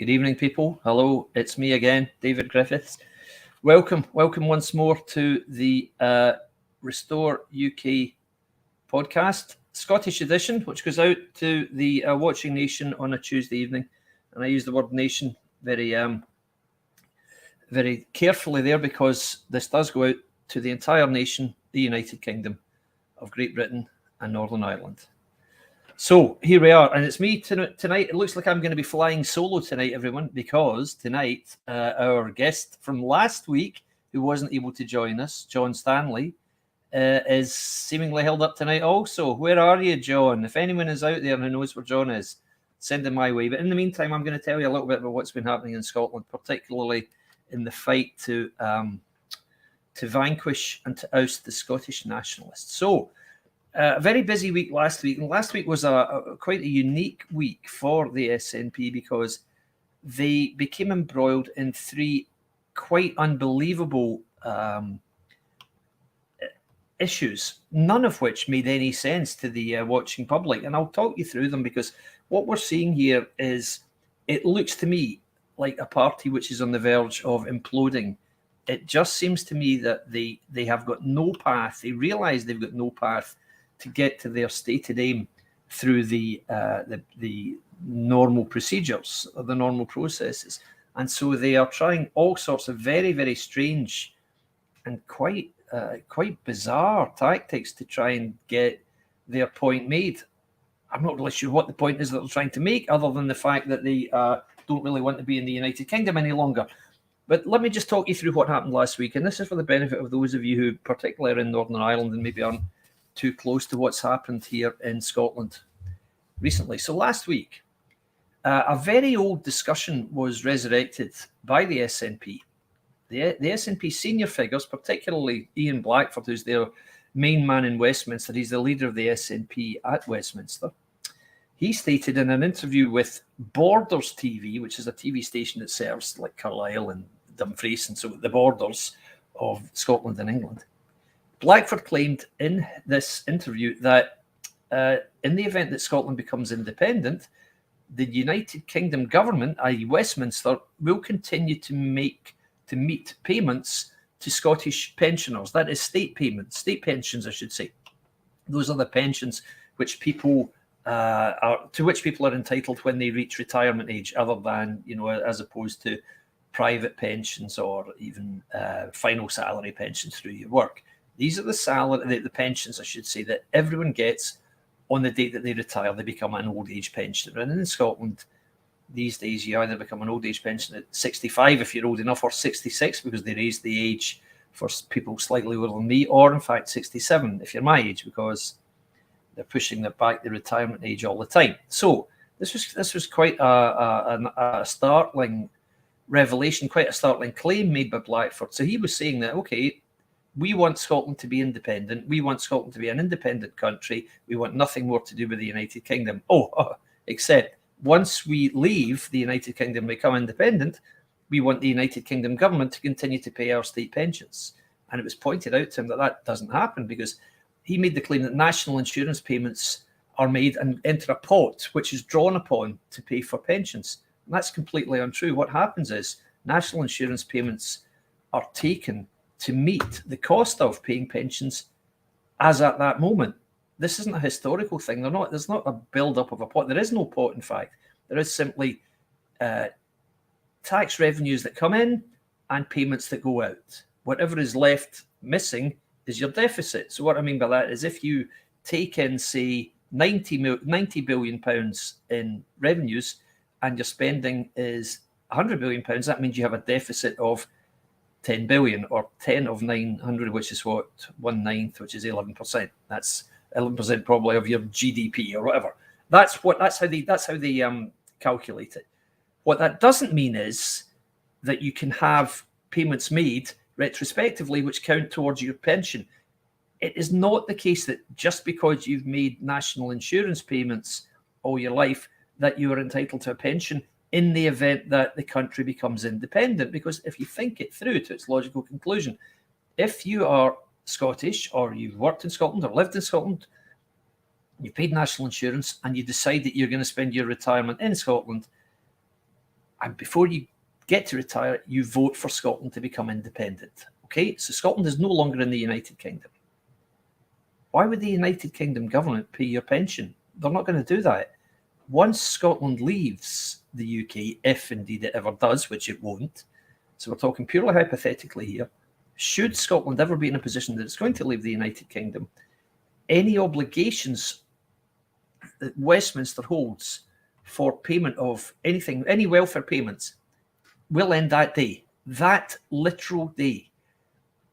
Good evening, people. Hello, it's me again, David Griffiths. Welcome once more to the Restore UK podcast, Scottish edition, which goes out to the watching nation on a Tuesday evening. And I use the word nation very carefully there because this does go out to the entire nation, the United Kingdom of Great Britain and Northern Ireland. So here we are, and it's me tonight. It looks like I'm going to be flying solo tonight, everyone, because tonight our guest from last week, who wasn't able to join us, Jon Stanley, is seemingly held up tonight also. Where are you, Jon? If anyone is out there who knows where Jon is, send him my way. But in the meantime, I'm going to tell you a little bit about what's been happening in Scotland, particularly in the fight to vanquish and to oust the Scottish nationalists. So, a very busy week last week, and last week was quite a unique week for the SNP because they became embroiled in three quite unbelievable issues, none of which made any sense to the watching public. And I'll talk you through them because what we're seeing here is, it looks to me like a party which is on the verge of imploding. It just seems to me that they have got no path. They realise they've got no path to get to their stated aim through the normal procedures or the normal processes. And so they are trying all sorts of very, very strange and quite bizarre tactics to try and get their point made. I'm not really sure what the point is that they're trying to make, other than the fact that they don't really want to be in the United Kingdom any longer. But let me just talk you through what happened last week. And this is for the benefit of those of you who particularly are in Northern Ireland and maybe aren't too close to what's happened here in Scotland recently. So last week, a very old discussion was resurrected by the SNP. The SNP senior figures, particularly Ian Blackford, who's their main man in Westminster, he's the leader of the SNP at Westminster. He stated in an interview with Borders TV, which is a TV station that serves like Carlisle and Dumfries, and so the borders of Scotland and England, Blackford claimed in this interview that in the event that Scotland becomes independent, the United Kingdom government, i.e. Westminster, will continue to meet payments to Scottish pensioners. That is state payments, state pensions, I should say. Those are the pensions which people are entitled when they reach retirement age, other than, as opposed to private pensions or even final salary pensions through your work. These are the pensions, I should say, that everyone gets on the date that they retire. They become an old age pensioner. And in Scotland, these days, you either become an old age pensioner at 65 if you're old enough, or 66 because they raised the age for people slightly older than me, or in fact 67 if you're my age, because they're pushing the retirement age all the time. So this was quite a startling revelation, quite a startling claim made by Blackford. So he was saying that, okay, we want Scotland to be independent. We want Scotland to be an independent country. We want nothing more to do with the United Kingdom. Except once we leave the United Kingdom and become independent, we want the United Kingdom government to continue to pay our state pensions. And it was pointed out to him that that doesn't happen, because he made the claim that national insurance payments are made and enter a pot which is drawn upon to pay for pensions. And that's completely untrue. What happens is national insurance payments are taken to meet the cost of paying pensions as at that moment. This isn't a historical thing. There's not a build-up of a pot. There is no pot, in fact. There is simply tax revenues that come in and payments that go out. Whatever is left missing is your deficit. So what I mean by that is, if you take in, say, 90 billion pounds in revenues and your spending is 100 billion pounds, that means you have a deficit of 10 billion, or 10 of 900, which is what, 1/9, which is 11%. That's 11% probably of your GDP or whatever. That's how they calculate it. What that doesn't mean is that you can have payments made retrospectively which count towards your pension. It is not the case that just because you've made national insurance payments all your life that you are entitled to a pension in the event that the country becomes independent. Because if you think it through to its logical conclusion, if you are Scottish, or you've worked in Scotland or lived in Scotland, you've paid national insurance, and you decide that you're going to spend your retirement in Scotland, and before you get to retire, you vote for Scotland to become independent. Okay, so Scotland is no longer in the United Kingdom. Why would the United Kingdom government pay your pension? They're not going to do that. Once Scotland leaves the UK, if indeed it ever does, which it won't, so we're talking purely hypothetically here, should Scotland ever be in a position that it's going to leave the United Kingdom, any obligations that Westminster holds for payment of anything, any welfare payments, will end that day, that literal day.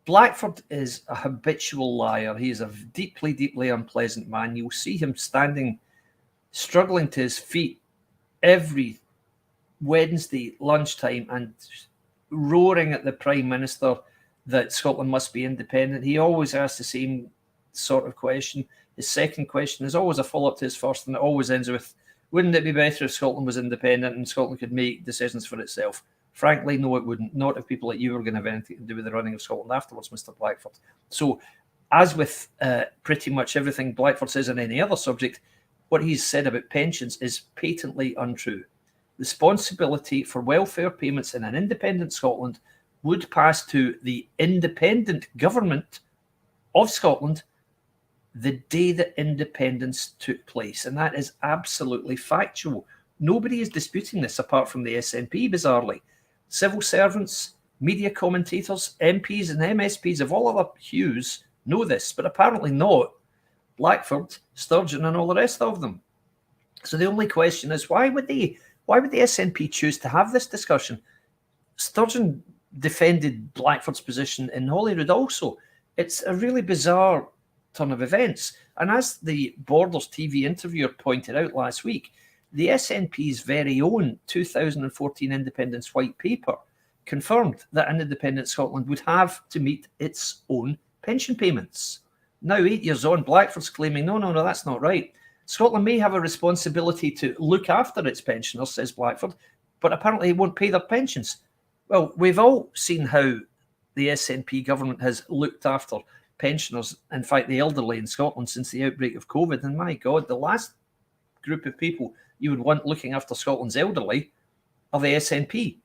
Blackford is a habitual liar. He is a deeply, deeply unpleasant man. You'll see him standing, struggling to his feet every Wednesday lunchtime and roaring at the Prime Minister that Scotland must be independent. He always asks the same sort of question. His second question is always a follow-up to his first, and it always ends with, wouldn't it be better if Scotland was independent and Scotland could make decisions for itself? Frankly, no, it wouldn't. Not if people like you were going to have anything to do with the running of Scotland afterwards, Mr. Blackford. So, as with pretty much everything Blackford says on any other subject, what he's said about pensions is patently untrue. Responsibility for welfare payments in an independent Scotland would pass to the independent government of Scotland the day that independence took place. And that is absolutely factual. Nobody is disputing this apart from the SNP, bizarrely. Civil servants, media commentators, MPs and MSPs of all other hues know this, but apparently not Blackford, Sturgeon and all the rest of them. So the only question is, why would the SNP choose to have this discussion? Sturgeon defended Blackford's position in Holyrood also. It's a really bizarre turn of events. And as the Borders TV interviewer pointed out last week, the SNP's very own 2014 independence white paper confirmed that an independent Scotland would have to meet its own pension payments. Now, 8 years on, Blackford's claiming, no, that's not right. Scotland may have a responsibility to look after its pensioners, says Blackford, but apparently it won't pay their pensions. Well, we've all seen how the SNP government has looked after pensioners, in fact, the elderly in Scotland since the outbreak of COVID. And my God, the last group of people you would want looking after Scotland's elderly are the SNP.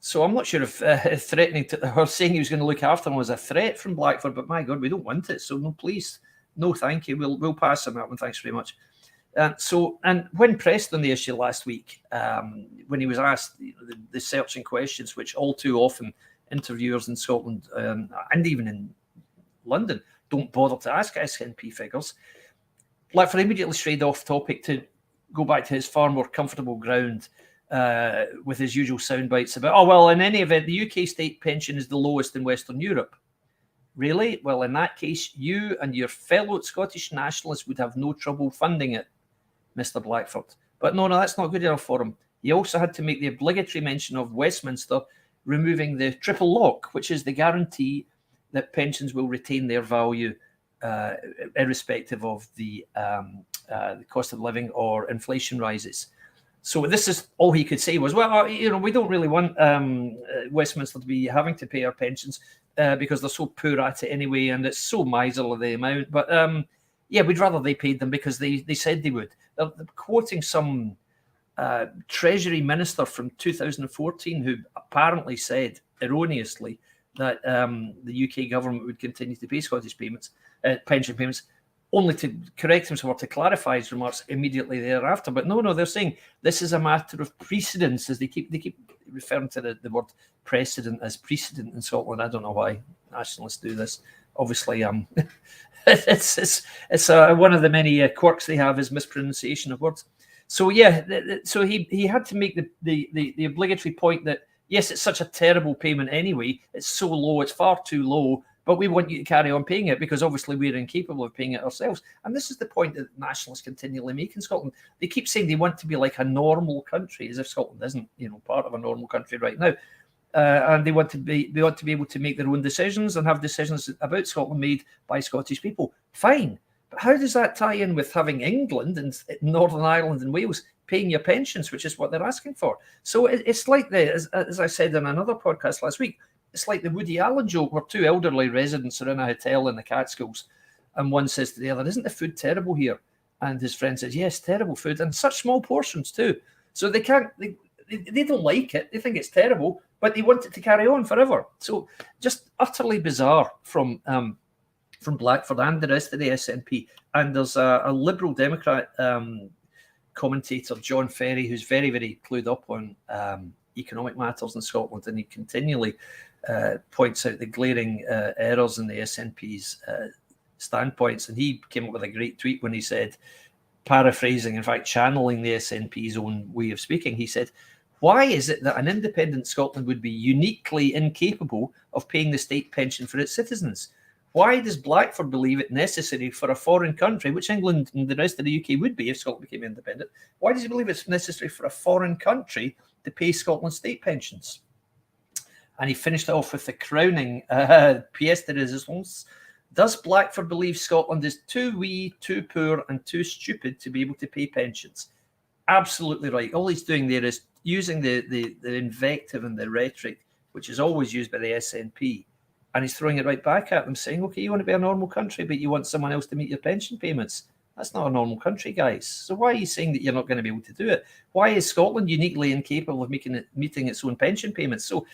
So I'm not sure if threatening to, or saying he was going to look after them was a threat from Blackford, but my God, we don't want it. So no, please, no, thank you. We'll pass on that one. Thanks very much. And when pressed on the issue last week, when he was asked the searching questions, which all too often interviewers in Scotland and even in London don't bother to ask SNP figures, Blackford immediately strayed off topic to go back to his far more comfortable ground with his usual sound bites about, oh, well, in any event, the UK state pension is the lowest in Western Europe. Really? Well, in that case, you and your fellow Scottish nationalists would have no trouble funding it, Mr. Blackford. But no, that's not good enough for him. He also had to make the obligatory mention of Westminster removing the triple lock, which is the guarantee that pensions will retain their value irrespective of the cost of living or inflation rises. So this is all he could say was, well, we don't really want Westminster to be having to pay our pensions because they're so poor at it anyway, and it's so miserly the amount. But yeah, we'd rather they paid them because they said they would. They're quoting some Treasury Minister from 2014 who apparently said erroneously that the UK government would continue to pay Scottish pension payments, only to correct himself or to clarify his remarks immediately thereafter. But no, they're saying this is a matter of precedence, as they keep referring to the word precedent as precedent in Scotland. I don't know why nationalists do this. Obviously, it's one of the many quirks they have is mispronunciation of words. So yeah, so he had to make the obligatory point that yes, it's such a terrible payment anyway. It's so low, it's far too low. But we want you to carry on paying it because obviously we're incapable of paying it ourselves. And this is the point that nationalists continually make in Scotland. They keep saying they want to be like a normal country, as if Scotland isn't, part of a normal country right now. And they want to be able to make their own decisions and have decisions about Scotland made by Scottish people. Fine. But how does that tie in with having England and Northern Ireland and Wales paying your pensions, which is what they're asking for? So it's like as I said in another podcast last week, it's like the Woody Allen joke where two elderly residents are in a hotel in the Catskills and one says to the other, isn't the food terrible here? And his friend says, yes, terrible food and such small portions too. So they they don't like it. They think it's terrible, but they want it to carry on forever. So just utterly bizarre from Blackford and the rest of the SNP. And there's a Liberal Democrat commentator, John Ferry, who's very, very clued up on economic matters in Scotland, and he continually points out the glaring errors in the SNP's standpoints. And he came up with a great tweet when he said, paraphrasing, in fact, channeling the SNP's own way of speaking, he said, "Why is it that an independent Scotland would be uniquely incapable of paying the state pension for its citizens? Why does Blackford believe it necessary for a foreign country, which England and the rest of the UK would be if Scotland became independent, why does he believe it's necessary for a foreign country to pay Scotland's state pensions?" And he finished it off with the crowning pièce de résistance. "Does Blackford believe Scotland is too wee, too poor, and too stupid to be able to pay pensions?" Absolutely right. All he's doing there is using the invective and the rhetoric, which is always used by the SNP, and he's throwing it right back at them, saying, okay, you want to be a normal country, but you want someone else to meet your pension payments. That's not a normal country, guys. So why are you saying that you're not going to be able to do it? Why is Scotland uniquely incapable of meeting its own pension payments? So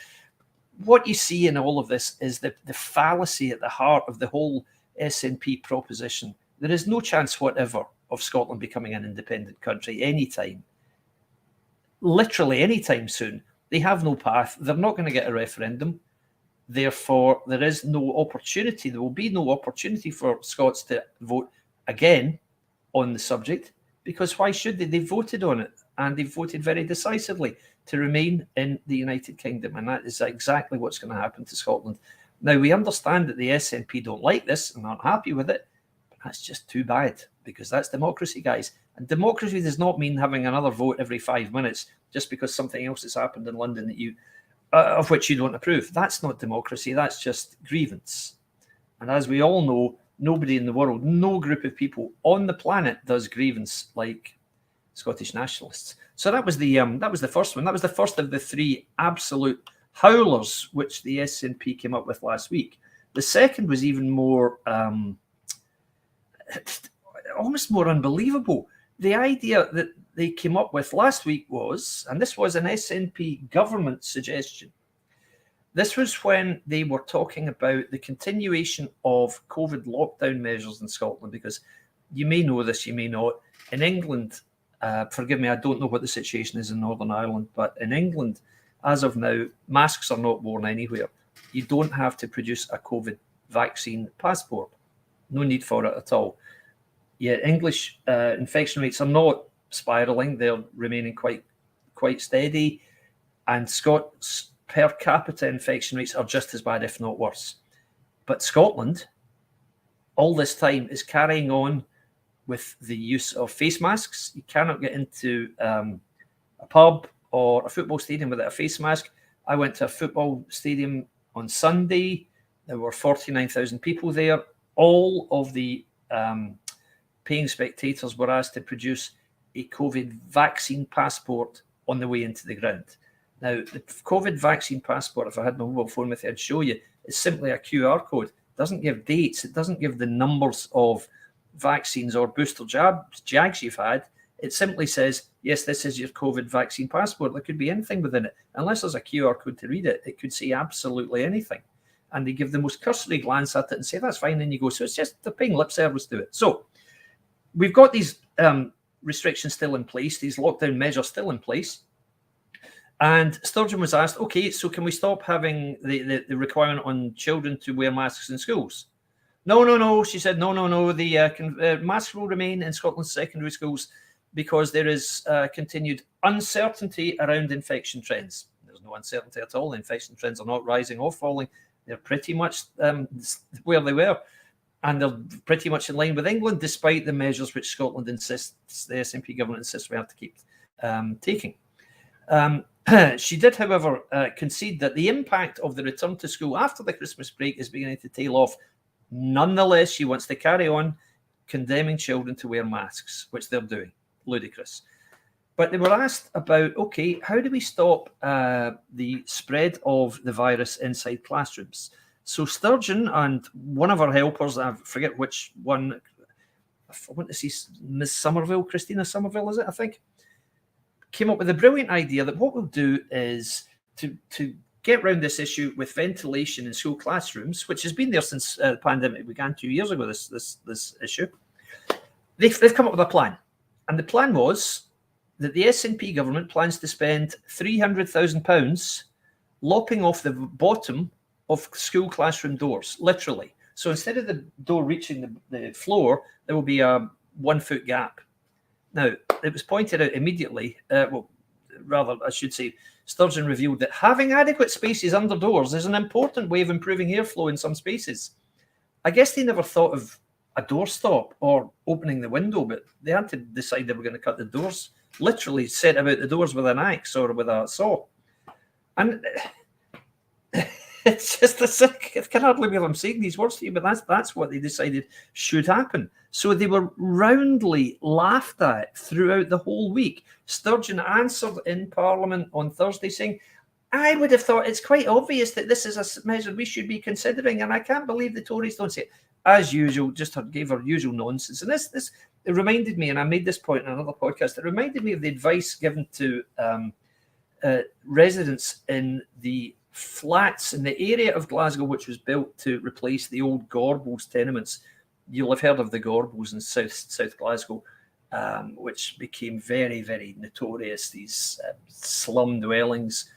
what you see in all of this is the fallacy at the heart of the whole SNP proposition. There is no chance whatever of Scotland becoming an independent country anytime, literally anytime soon. They have no path. They're not going to get a referendum. Therefore, there is no opportunity. There will be no opportunity for Scots to vote again on the subject, because why should they? They voted on it, and they voted very decisively to remain in the United Kingdom, and that is exactly what's going to happen to Scotland. Now, we understand that the SNP don't like this and aren't happy with it, but that's just too bad, because that's democracy, guys. And democracy does not mean having another vote every 5 minutes just because something else has happened in London that you of which you don't approve. That's not democracy. That's just grievance. And as we all know, nobody in the world, no group of people on the planet does grievance like Scottish nationalists. So that was the first one. That was the first of the three absolute howlers which the SNP came up with last week. The second was even more, almost more unbelievable. The idea that they came up with last week was, and this was an SNP government suggestion, this was when they were talking about the continuation of COVID lockdown measures in Scotland, because you may know this, you may not. In England, forgive me, I don't know what the situation is in Northern Ireland, but in England, as of now, masks are not worn anywhere. You don't have to produce a COVID vaccine passport. No need for it at all. Yet English infection rates are not spiraling. They're remaining quite steady. And Scots per capita infection rates are just as bad, if not worse. But Scotland, all this time, is carrying on with the use of face masks. You cannot get into a pub or a football stadium without a face mask. I went to a football stadium on Sunday. There were 49,000 people there. All of the paying spectators were asked to produce a COVID vaccine passport on the way into the ground. Now, the COVID vaccine passport, if I had my mobile phone with me, I'd show you, is simply a QR code. It doesn't give dates. It doesn't give the numbers of vaccines or booster jags you've had. It simply says, yes, this is your COVID vaccine passport. There could be anything within it. Unless there's a QR code to read it, it could say absolutely anything. And they give the most cursory glance at it and say, that's fine, and you go. So it's just they're paying lip service to it. So we've got these restrictions still in place, these lockdown measures still in place. And Sturgeon was asked, okay, so can we stop having the requirement on children to wear masks in schools? No, she said, no. The masks will remain in Scotland's secondary schools because there is continued uncertainty around infection trends. There's no uncertainty at all. The infection trends are not rising or falling. They're pretty much where they were. And they're pretty much in line with England, despite the measures which Scotland insists, the SNP government insists we have to keep taking. She did, however, concede that the impact of the return to school after the Christmas break is beginning to tail off. Nonetheless, she wants to carry on condemning children to wear masks, which they're doing. Ludicrous. But they were asked about, okay, how do we stop the spread of the virus inside classrooms? So Sturgeon and one of her helpers, I forget which one, I want to see Ms. Somerville, Christina Somerville, is it, I think? came up with a brilliant idea that what we'll do is to get around this issue with ventilation in school classrooms, which has been there since the pandemic began 2 years ago, this issue. They've come up with a plan. And the plan was that the SNP government plans to spend £300,000 lopping off the bottom of school classroom doors, literally. So instead of the door reaching the floor, there will be a 1 foot gap. Now, it was pointed out immediately, I should say, Sturgeon revealed that having adequate spaces under doors is an important way of improving airflow in some spaces. I guess they never thought of a doorstop or opening the window, but they had to decide they were going to cut the doors, literally set about the doors with an axe or with a saw. And it's just I can hardly believe I'm saying these words to you, but that's what they decided should happen. So they were roundly laughed at throughout the whole week. Sturgeon answered in Parliament on Thursday saying, I would have thought it's quite obvious that this is a measure we should be considering, and I can't believe the Tories don't say it. As usual, just gave her usual nonsense. And this it reminded me, and I made this point in another podcast, it reminded me of the advice given to residents in the flats in the area of Glasgow, which was built to replace the old Gorbals tenements. You'll have heard of the Gorbals in South Glasgow, which became very, very notorious. These slum dwellings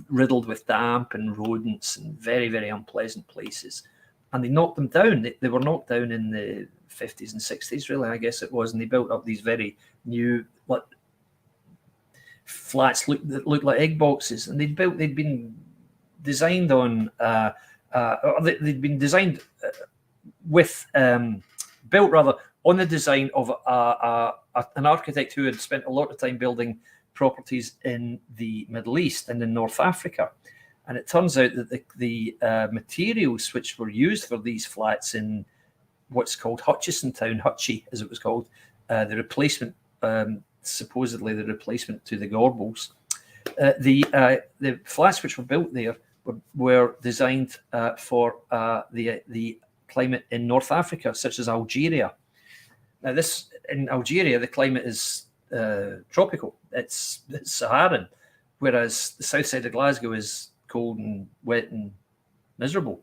riddled with damp and rodents and very, very unpleasant places. And they knocked them down. They were knocked down in the 50s and 60s, really, I guess it was. And they built up these very new flats that looked like egg boxes. And they'd been designed on, they'd been designed built rather on the design of an architect who had spent a lot of time building properties in the Middle East and in North Africa. And it turns out that the materials which were used for these flats in what's called Hutchison Town, Hutchie as it was called, the replacement, supposedly the replacement to the Gorbals, the flats which were built there were designed for the climate in North Africa, such as Algeria. Now, in Algeria, the climate is tropical. It's Saharan, whereas the south side of Glasgow is cold and wet and miserable.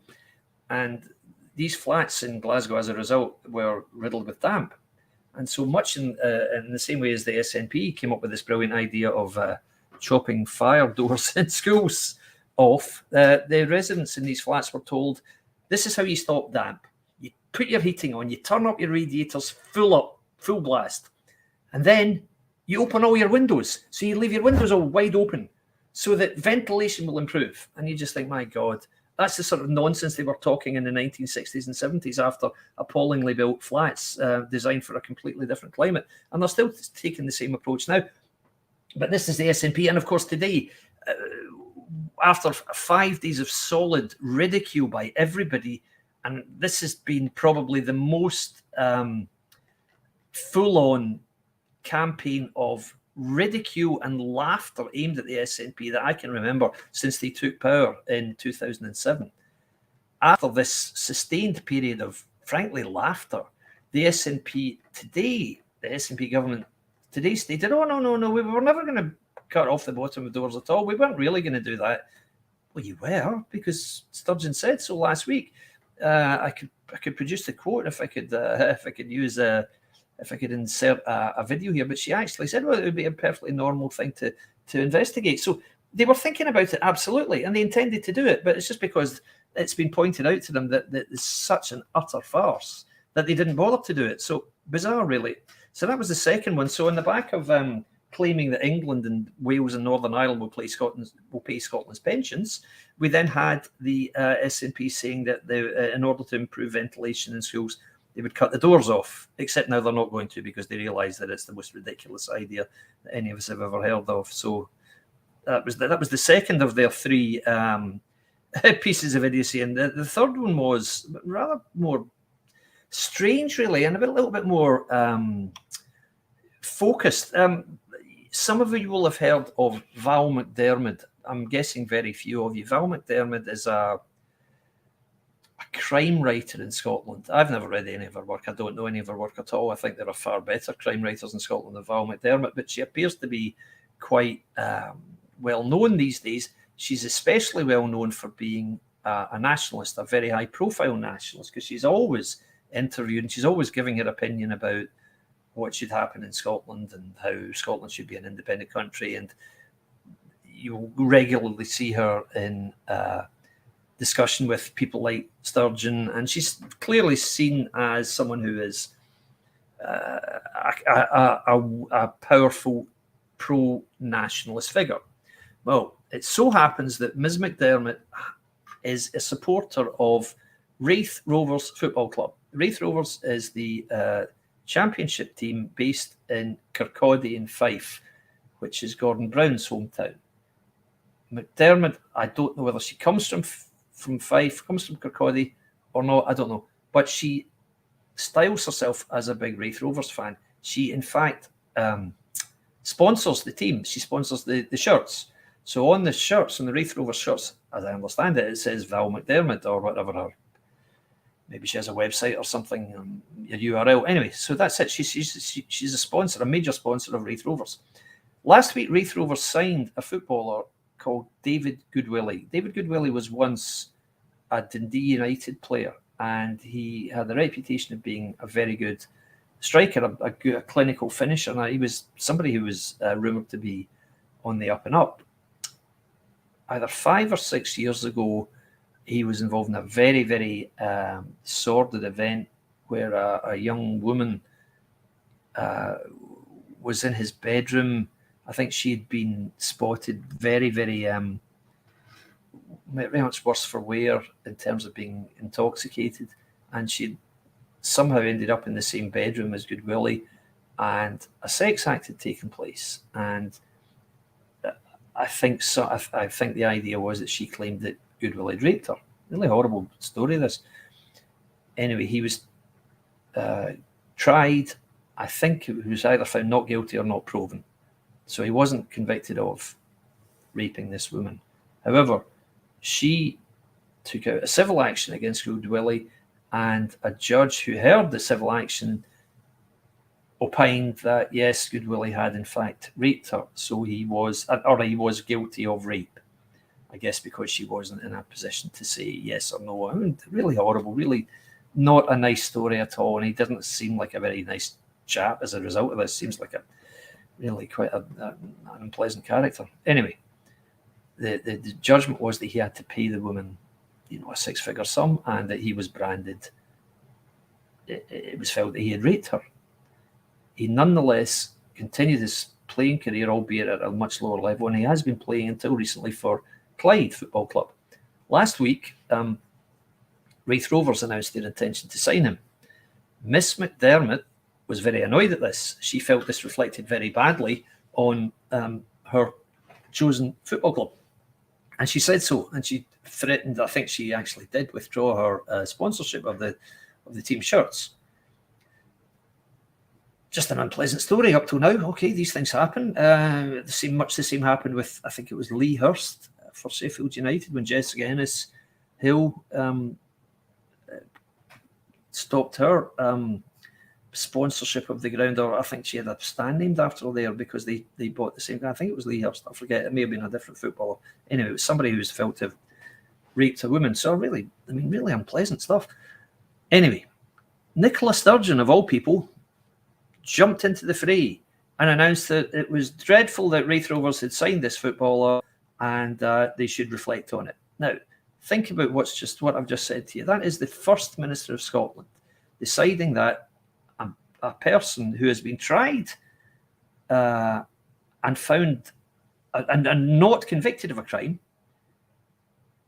And these flats in Glasgow, as a result, were riddled with damp. And so much in the same way as the SNP came up with this brilliant idea of chopping fire doors in schools off, the residents in these flats were told, this is how you stop damp. You put your heating on, you turn up your radiators full blast, and then you open all your windows. So you leave your windows all wide open so that ventilation will improve. And you just think, my God, that's the sort of nonsense they were talking in the 1960s and 70s after appallingly built flats designed for a completely different climate. And they're still taking the same approach now. But this is the SNP. And of course, today, after 5 days of solid ridicule by everybody, and this has been probably the most full-on campaign of ridicule and laughter aimed at the SNP that I can remember since they took power in 2007. After this sustained period of, frankly, laughter, the SNP government today stated, oh, no, we were never going to cut off the bottom of doors at all. We weren't really going to do that. Well, you were, because Sturgeon said so last week. I could produce the quote if I could insert a video here, but she actually said, well, it would be a perfectly normal thing to investigate. So they were thinking about it, absolutely, and they intended to do it, but it's just because it's been pointed out to them that it's such an utter farce that they didn't bother to do it. So bizarre, really. So that was the second one. So on the back of claiming that England and Wales and Northern Ireland will pay Scotland's pensions, we then had the SNP saying that in order to improve ventilation in schools, they would cut the doors off, except now they're not going to because they realise that it's the most ridiculous idea that any of us have ever heard of. So that was the second of their 3 pieces of idiocy. And the third one was rather more strange, really, and a little bit more focused. Some of you will have heard of Val McDermid. I'm guessing very few of you. Val McDermid is a crime writer in Scotland. I've never read any of her work. I don't know any of her work at all. I think there are far better crime writers in Scotland than Val McDermid, but she appears to be quite well known these days. She's especially well known for being a nationalist, a very high profile nationalist, because she's always interviewed and she's always giving her opinion about what should happen in Scotland and how Scotland should be an independent country. And you'll regularly see her in discussion with people like Sturgeon, and she's clearly seen as someone who is a powerful pro-nationalist figure. Well, it so happens that Ms. McDermott is a supporter of Raith Rovers Football Club. Raith Rovers is the championship team based in Kirkcaldy in Fife, which is Gordon Brown's hometown. McDermott, I don't know whether she comes from Fife, comes from Kirkcaldy or not, I don't know. But she styles herself as a big Raith Rovers fan. She, in fact, sponsors the team. She sponsors the shirts. So on the shirts, on the Raith Rovers shirts, as I understand it, it says Val McDermott or whatever. Maybe she has a website or something, a URL. Anyway, so that's it. She's a sponsor, a major sponsor of Raith Rovers. Last week, Raith Rovers signed a footballer called David Goodwillie. David Goodwillie was once a Dundee United player, and he had the reputation of being a very good striker, a clinical finisher. Now, he was somebody who was rumoured to be on the up and up. Either 5 or 6 years ago, he was involved in a very, very sordid event where a young woman was in his bedroom. I think she had been spotted very, very much worse for wear in terms of being intoxicated, and she somehow ended up in the same bedroom as Goodwillie, and a sex act had taken place. And I think the idea was that she claimed that Goodwillie had raped her. Really horrible story, this. Anyway, he was tried. I think he was either found not guilty or not proven. So he wasn't convicted of raping this woman. However, she took out a civil action against Goodwillie, and a judge who heard the civil action opined that, yes, Goodwillie had in fact raped her. So he was guilty of rape. I guess because she wasn't in a position to say yes or no. I mean, really horrible, really not a nice story at all. And he doesn't seem like a very nice chap as a result of this. Seems like really quite an unpleasant character. Anyway, the judgment was that he had to pay the woman, a 6-figure sum, and that he was branded. It was felt that he had raped her. He nonetheless continued his playing career, albeit at a much lower level, and he has been playing until recently for Clyde Football Club. Last week, Raith Rovers announced their intention to sign him. Miss McDermott was very annoyed at this. She felt this reflected very badly on her chosen football club. And she said so, and she threatened, I think she actually did, withdraw her sponsorship of the team shirts. Just an unpleasant story up till now. Okay, these things happen. Much the same happened with, I think it was Lee Hurst for Sheffield United when Jessica Ennis-Hill stopped her sponsorship of the ground, or I think she had a stand named after her there because they bought the same guy. I think it was Lee Hurst. I forget. It may have been a different footballer. Anyway, it was somebody who was felt to have raped a woman. So really unpleasant stuff. Anyway, Nicola Sturgeon, of all people, jumped into the fray and announced that it was dreadful that Raith Rovers had signed this footballer and they should reflect on it. Now, think about what I've just said to you. That is the First Minister of Scotland deciding that a person who has been tried and found and not convicted of a crime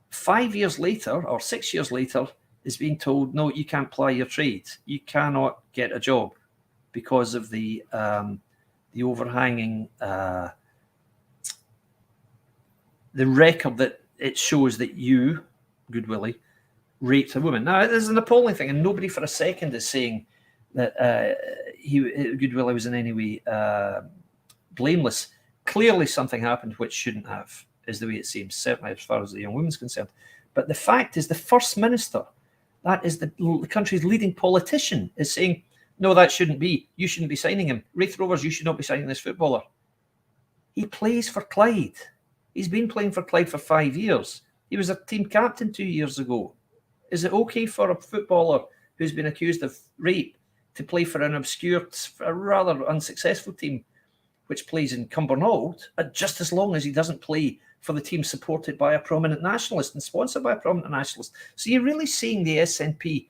5 years later or 6 years later is being told, no, you can't ply your trade. You cannot get a job because of the overhanging the record that it shows that you, Goodwillie, raped a woman. Now, this is an appalling thing, and nobody for a second is saying that Goodwillie was in any way blameless. Clearly, something happened which shouldn't have, is the way it seems, certainly as far as the young woman's concerned. But the fact is, the First Minister, that is the country's leading politician, is saying, no, that shouldn't be. You shouldn't be signing him. Raith Rovers, you should not be signing this footballer. He plays for Clyde. He's been playing for Clyde for 5 years. He was a team captain 2 years ago. Is it okay for a footballer who's been accused of rape to play for an obscure, a rather unsuccessful team which plays in Cumbernauld, just as long as he doesn't play for the team supported by a prominent nationalist and sponsored by a prominent nationalist? So you're really seeing the SNP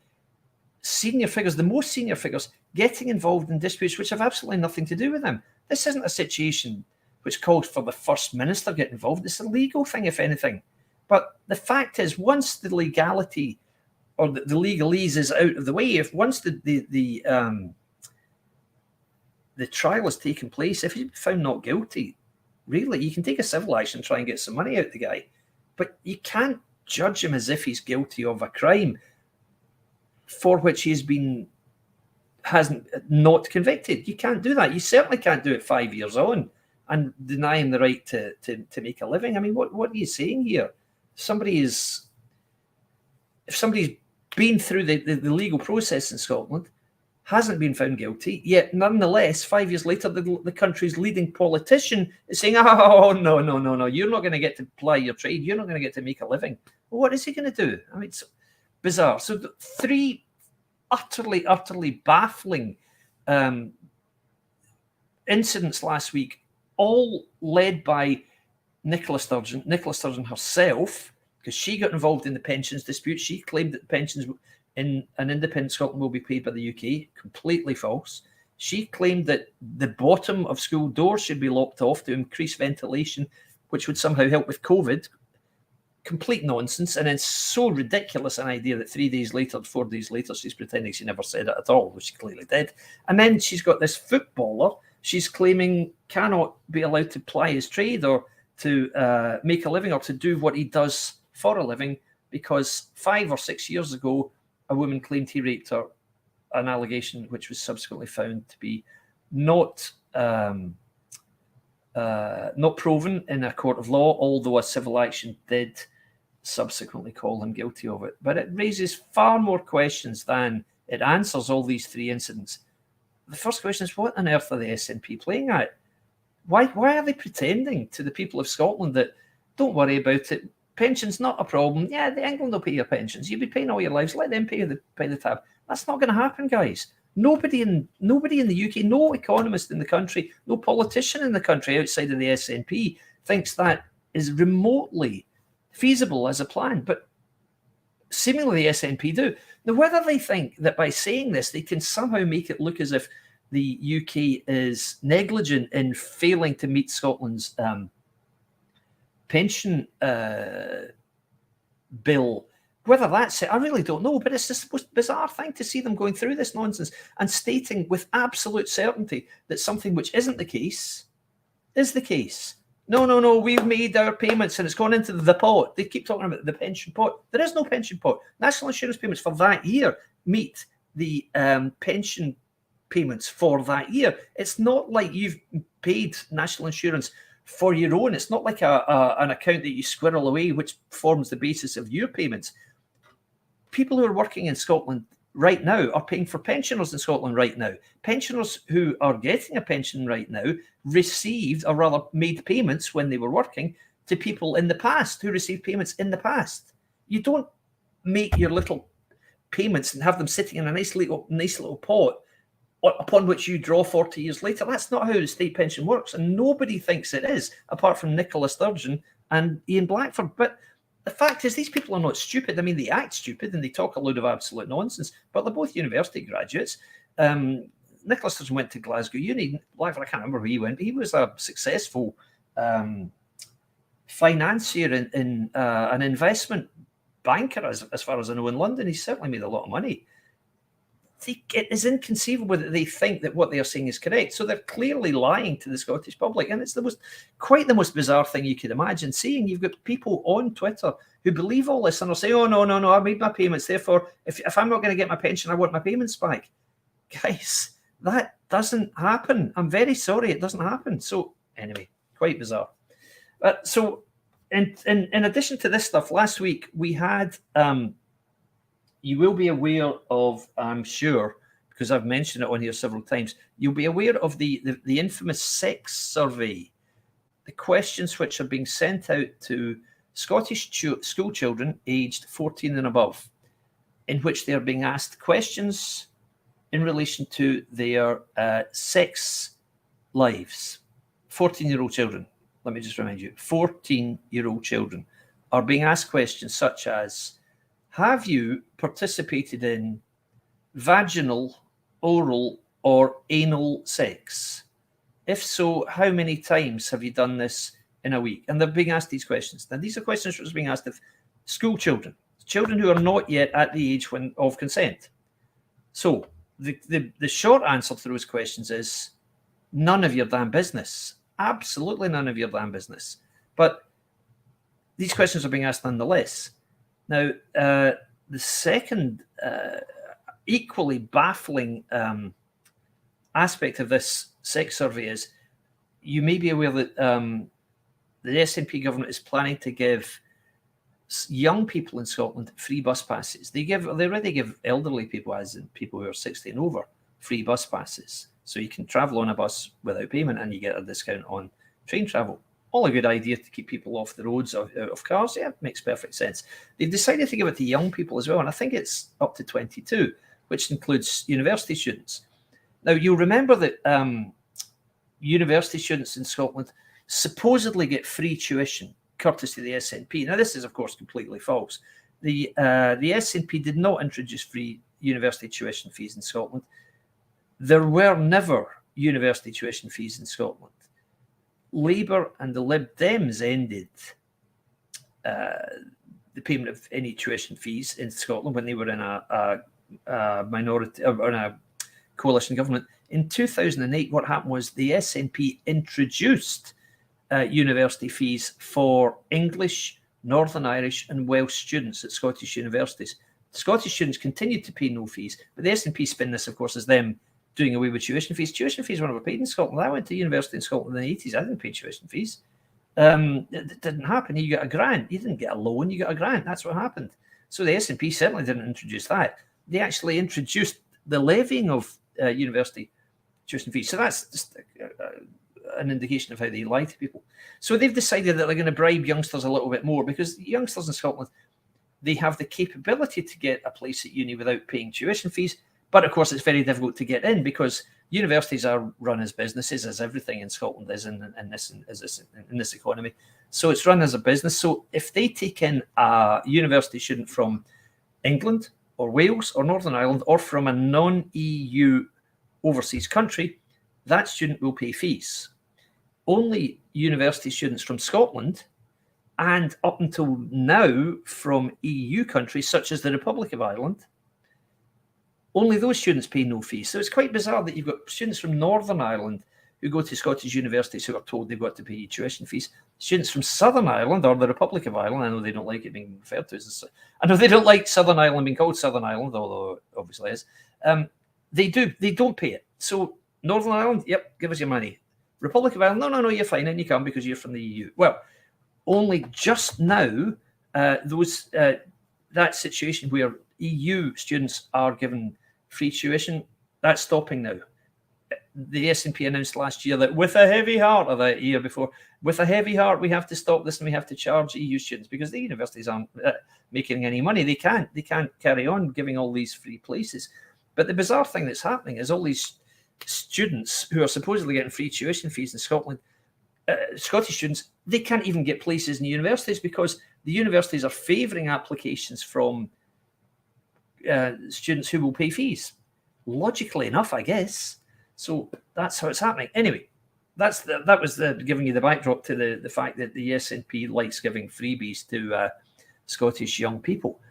senior figures, the most senior figures, getting involved in disputes which have absolutely nothing to do with them. This isn't a situation which calls for the First Minister getting involved. It's a legal thing, if anything. But the fact is, once the legality or the legalese is out of the way, once the trial has taken place, if he's found not guilty, really, you can take a civil action and try and get some money out of the guy, but you can't judge him as if he's guilty of a crime for which he's hasn't not convicted. You can't do that. You certainly can't do it 5 years on and deny him the right to make a living. I mean, what are you saying here? If somebody's been through the legal process in Scotland, hasn't been found guilty, yet nonetheless, 5 years later, the country's leading politician is saying, oh, no, you're not going to get to ply your trade, you're not going to get to make a living. Well, what is he going to do? I mean, it's bizarre. So three utterly baffling incidents last week, all led by Nicola Sturgeon herself, because she got involved in the pensions dispute. She claimed that the pensions in an independent Scotland will be paid by the UK. Completely false. She claimed that the bottom of school doors should be locked off to increase ventilation, which would somehow help with COVID. Complete nonsense. And it's so ridiculous an idea that 4 days later, she's pretending she never said it at all, which she clearly did. And then she's got this footballer she's claiming cannot be allowed to ply his trade or to make a living or to do what he does for a living because 5 or 6 years ago, a woman claimed he raped her, an allegation which was subsequently found to be not proven in a court of law, although a civil action did subsequently call him guilty of it. But it raises far more questions than it answers, all these three incidents. The first question is, what on earth are the SNP playing at? Why are they pretending to the people of Scotland that, don't worry about it, pension's not a problem. Yeah, the England will pay your pensions. You'll be paying all your lives. Let them pay the tab. That's not going to happen, guys. Nobody in the UK, no economist in the country, no politician in the country outside of the SNP thinks that is remotely feasible as a plan. But seemingly the SNP do. Now, whether they think that by saying this, they can somehow make it look as if the UK is negligent in failing to meet Scotland's pension bill. Whether that's it, I really don't know. But it's just the most bizarre thing to see them going through this nonsense and stating with absolute certainty that something which isn't the case is the case. No, we've made our payments and it's gone into the pot. They keep talking about the pension pot. There is no pension pot. National insurance payments for that year meet the pension payments for that year. It's not like you've paid national insurance for your own. It's not like an account that you squirrel away, which forms the basis of your payments. People who are working in Scotland right now are paying for pensioners in Scotland right now. Pensioners who are getting a pension right now received, or rather made payments when they were working to people in the past who received payments in the past. You don't make your little payments and have them sitting in a nice little pot upon which you draw 40 years later. That's not how the state pension works, and nobody thinks it is, apart from Nicola Sturgeon and Ian Blackford. But the fact is, these people are not stupid. I mean, they act stupid and they talk a load of absolute nonsense, but they're both university graduates. Nicola Sturgeon went to Glasgow Uni. Blackford, I can't remember where he went, but he was a successful financier in an investment banker, as far as I know, in London. He certainly made a lot of money. It is inconceivable that they think that what they are saying is correct. So they're clearly lying to the Scottish public. And it's quite the most bizarre thing you could imagine seeing. You've got people on Twitter who believe all this and will say, oh, no, I made my payments. Therefore, if I'm not going to get my pension, I want my payments back. Guys, that doesn't happen. I'm very sorry, it doesn't happen. So anyway, quite bizarre. So in addition to this stuff, last week we had... you will be aware of, I'm sure, because I've mentioned it on here several times, you'll be aware of the infamous sex survey the questions which are being sent out to Scottish school children aged 14 and above, in which they are being asked questions in relation to their sex lives. 14-year-old children, let me just remind you, 14-year-old children are being asked questions such as, have you participated in vaginal, oral, or anal sex? If so, how many times have you done this in a week? And they're being asked these questions. Now, these are questions which are being asked of school children who are not yet at the age of consent. So the short answer to those questions is none of your damn business. Absolutely none of your damn business. But these questions are being asked nonetheless. Now, the second equally baffling aspect of this sex survey is, you may be aware that the SNP government is planning to give young people in Scotland free bus passes. They already give elderly people, as in people who are 60 and over, free bus passes. So you can travel on a bus without payment and you get a discount on train travel. All a good idea to keep people off the roads out of cars. Yeah, makes perfect sense. They've decided to give it to young people as well, and I think it's up to 22, which includes university students. Now, you'll remember that university students in Scotland supposedly get free tuition courtesy of the SNP. Now, this is, of course, completely false. The SNP did not introduce free university tuition fees in Scotland. There were never university tuition fees in Scotland. Labour and the Lib Dems ended the payment of any tuition fees in Scotland when they were in a minority or in a coalition government. In 2008, what happened was the SNP introduced university fees for English, Northern Irish and Welsh students at Scottish universities. Scottish students continued to pay no fees, but the SNP spin this, of course, as them doing away with tuition fees. Tuition fees were never paid in Scotland. I went to university in Scotland in the 80s. I didn't pay tuition fees. It didn't happen. You got a grant. You didn't get a loan. You got a grant. That's what happened. So the SNP certainly didn't introduce that. They actually introduced the levying of university tuition fees. So that's just an indication of how they lie to people. So they've decided that they're going to bribe youngsters a little bit more, because youngsters in Scotland, they have the capability to get a place at uni without paying tuition fees. But of course, it's very difficult to get in because universities are run as businesses, as everything in Scotland is in this economy. So it's run as a business. So if they take in a university student from England or Wales or Northern Ireland or from a non-EU overseas country, that student will pay fees. Only university students from Scotland and up until now from EU countries such as the Republic of Ireland, only those students pay no fees. So it's quite bizarre that you've got students from Northern Ireland who go to Scottish universities who are told they've got to pay tuition fees. Students from Southern Ireland or the Republic of Ireland, I know they don't like it being referred to as, I know they don't like Southern Ireland being called Southern Ireland, although it obviously is. They don't pay it. So Northern Ireland, yep, give us your money. Republic of Ireland, no, you're fine, and you come because you're from the EU. Well, only just now, that situation where EU students are given free tuition, that's stopping now. The SNP announced last year that with a heavy heart, or the year before, with a heavy heart, we have to stop this and we have to charge EU students because the universities aren't making any money. They can't carry on giving all these free places. But the bizarre thing that's happening is all these students who are supposedly getting free tuition fees in Scotland, Scottish students, they can't even get places in universities because the universities are favouring applications from students who will pay fees. Logically enough, I guess. So that's how it's happening. Anyway, that was giving you the backdrop to the fact that the SNP likes giving freebies to Scottish young people.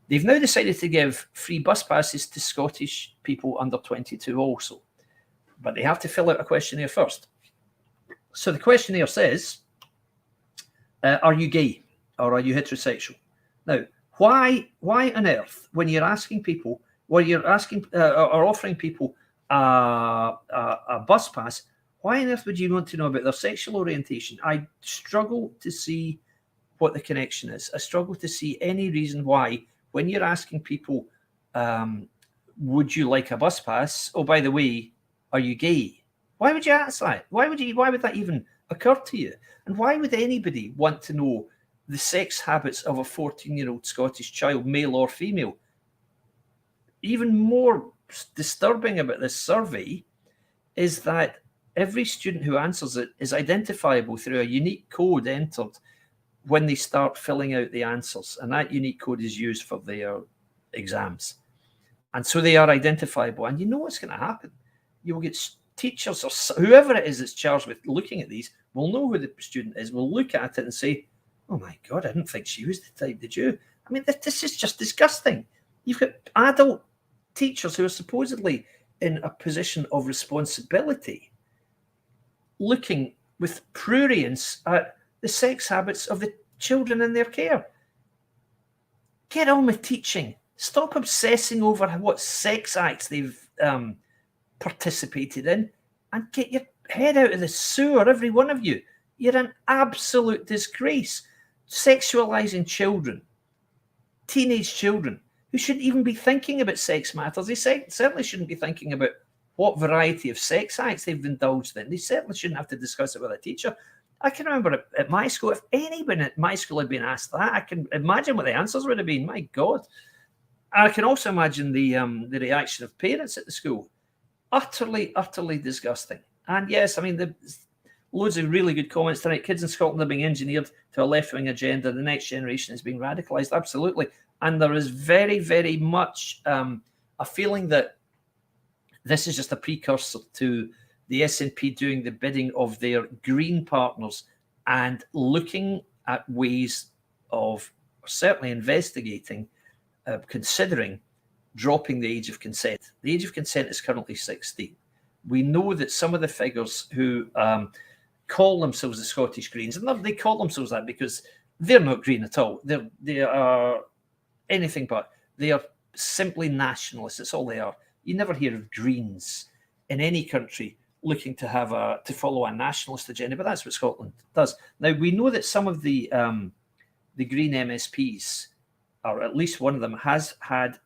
They've now decided to give free bus passes to Scottish people under 22 also. But they have to fill out a questionnaire first. So the questionnaire says, are you gay or are you heterosexual? Now, why on earth, when you're asking people, when you're asking or offering people a bus pass, why on earth would you want to know about their sexual orientation? I struggle to see what the connection is. I struggle to see any reason why, when you're asking people, would you like a bus pass? Oh, by the way, are you gay? Why would you ask that? Why would that even occur to you? And why would anybody want to know the sex habits of a 14-year-old Scottish child, male or female? Even more disturbing about this survey is that every student who answers it is identifiable through a unique code entered when they start filling out the answers. And that unique code is used for their exams. And so they are identifiable. And you know what's going to happen? You will get teachers or whoever it is that's charged with looking at these will know who the student is, will look at it and say, oh my God, I didn't think she was the type, did you? I mean, this is just disgusting. You've got adult teachers who are supposedly in a position of responsibility looking with prurience at the sex habits of the children in their care. Get on with teaching. Stop obsessing over what sex acts they've participated in, and get your head out of the sewer, every one of you. You're an absolute disgrace. Sexualizing children, teenage children, who shouldn't even be thinking about sex matters. They certainly shouldn't be thinking about what variety of sex acts they've indulged in. They certainly shouldn't have to discuss it with a teacher. I can remember at my school, if anyone at my school had been asked that, I can imagine what the answers would have been. My God. I can also imagine the reaction of parents at the school. Utterly, utterly disgusting. And yes, I mean, there's loads of really good comments tonight. Kids in Scotland are being engineered to a left-wing agenda. The next generation is being radicalised. Absolutely. And there is very, very much a feeling that this is just a precursor to the SNP doing the bidding of their Green partners and looking at ways of certainly investigating, considering dropping the age of consent. The age of consent is currently 16. We know that some of the figures who call themselves the Scottish Greens, and they call themselves that because they're not green at all. They are anything but. They are simply nationalists. That's all they are. You never hear of Greens in any country looking to have to follow a nationalist agenda, but that's what Scotland does. Now, we know that some of the Green MSPs, or at least one of them, has had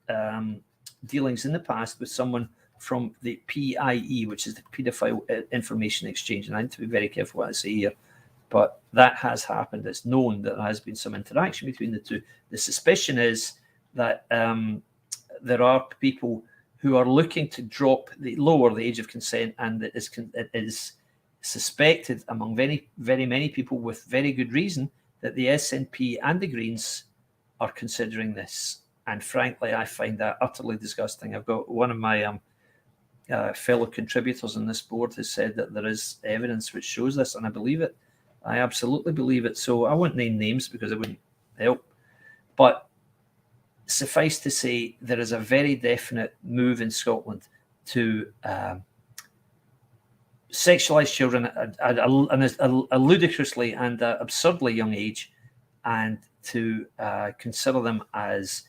dealings in the past with someone from the PIE, which is the Paedophile Information Exchange. And I need to be very careful what I say here, but that has happened. It's known that there has been some interaction between the two. The suspicion is that there are people who are looking to lower the age of consent, and it is suspected among very, very many people with very good reason that the SNP and the Greens are considering this. And frankly, I find that utterly disgusting. I've got one of my fellow contributors on this board has said that there is evidence which shows this, and I believe it. I absolutely believe it. So I won't name names because it wouldn't help. But suffice to say, there is a very definite move in Scotland to sexualise children at a ludicrously and absurdly young age, and to consider them as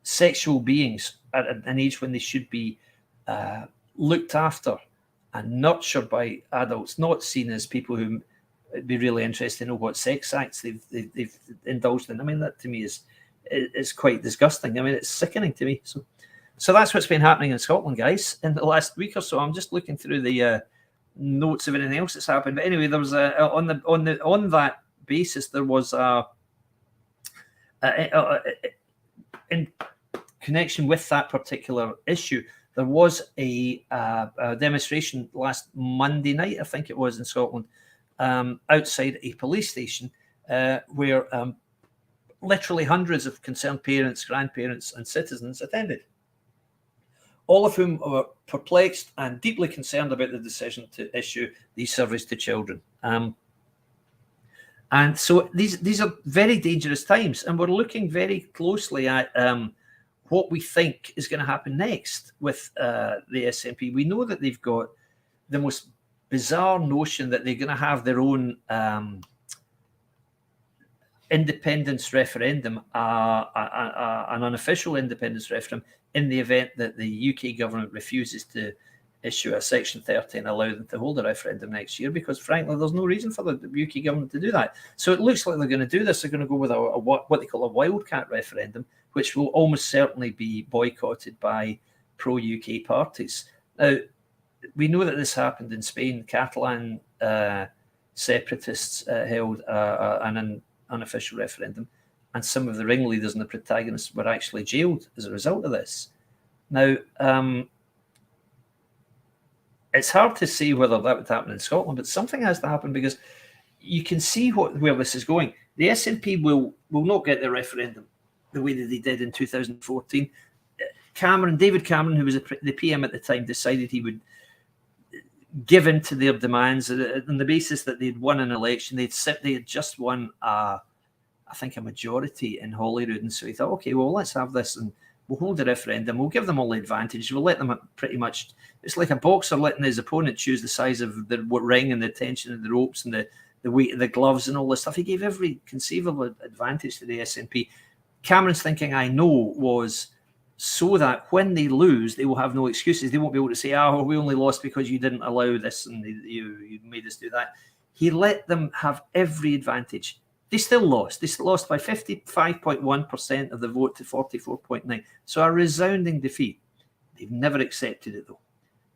sexual beings at an age when they should be looked after and nurtured by adults, not seen as people who be really interested to know what sex acts they've indulged in. I mean, that to me is quite disgusting. I mean, it's sickening to me. So that's what's been happening in Scotland, guys, in the last week or so. I'm just looking through the notes of anything else that's happened. But anyway, there was on that basis, there was in connection with that particular issue, there was a demonstration last Monday night, I think it was, in Scotland, outside a police station where literally hundreds of concerned parents, grandparents, and citizens attended, all of whom were perplexed and deeply concerned about the decision to issue these surveys to children. And so these are very dangerous times, and we're looking very closely at what we think is going to happen next with the SNP. We know that they've got the most bizarre notion that they're going to have their own independence referendum, an unofficial independence referendum, in the event that the UK government refuses to issue a Section 30 and allow them to hold a referendum next year, because frankly, there's no reason for the UK government to do that. So it looks like they're going to do this. They're going to go with what they call a wildcat referendum, which will almost certainly be boycotted by pro-UK parties. Now, we know that this happened in Spain. Catalan separatists held an unofficial referendum, and some of the ringleaders and the protagonists were actually jailed as a result of this. Now, it's hard to say whether that would happen in Scotland, but something has to happen, because you can see where this is going. The SNP will not get the referendum the way that they did in 2014. David Cameron, who was the PM at the time, decided he would give in to their demands on the basis that they'd won an election. They had just won, I think, a majority in Holyrood, and so he thought, okay, well, let's have this, and we'll hold a referendum. We'll give them all the advantage. We'll let them pretty much. It's like a boxer letting his opponent choose the size of the ring and the tension of the ropes and the weight of the gloves and all this stuff. He gave every conceivable advantage to the SNP. Cameron's thinking, I know, was so that when they lose, they will have no excuses. They won't be able to say, oh, we only lost because you didn't allow this and you made us do that. He let them have every advantage. They still lost. They lost by 55.1% of the vote to 44.9%. So a resounding defeat. They've never accepted it, though.